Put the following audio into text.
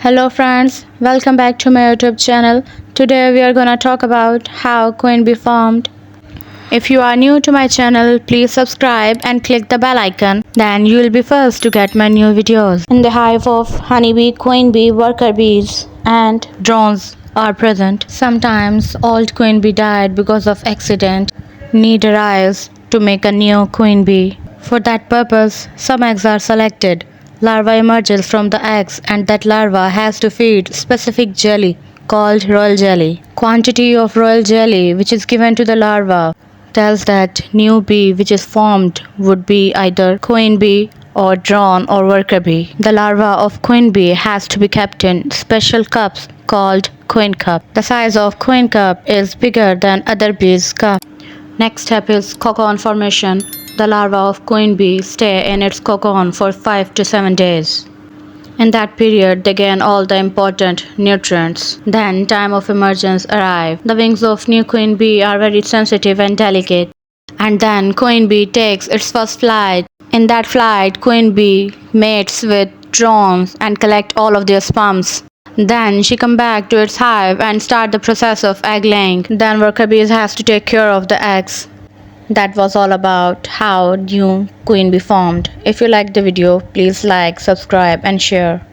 Hello friends, welcome back to my YouTube channel. Today we are gonna talk about how queen bee formed. If you are new to my channel, please subscribe and click the bell icon. Then you will be first to get my new videos. In the hive of honeybee, queen bee, worker bees and drones are present. Sometimes old queen bee died because of accident. Need arise to make a new queen bee. For that purpose, some eggs are selected. Larva emerges from the eggs and that larva has to feed specific jelly called royal jelly. Quantity of royal jelly which is given to the larva tells that new bee which is formed would be either queen bee or drone or worker bee. The larva of queen bee has to be kept in special cups called queen cup. The size of queen cup is bigger than other bees' cup. Next step is cocoon formation. The larva of queen bee stay in its cocoon for 5 to 7 days. In that period, they gain all the important nutrients. Then time of emergence arrive. The wings of new queen bee are very sensitive and delicate. And then queen bee takes its first flight. In that flight, queen bee mates with drones and collect all of their sperms. Then she come back to its hive and start the process of egg laying. Then worker bees has to take care of the eggs. That was all about how new queen bee formed. If you liked the video, please like, subscribe and share.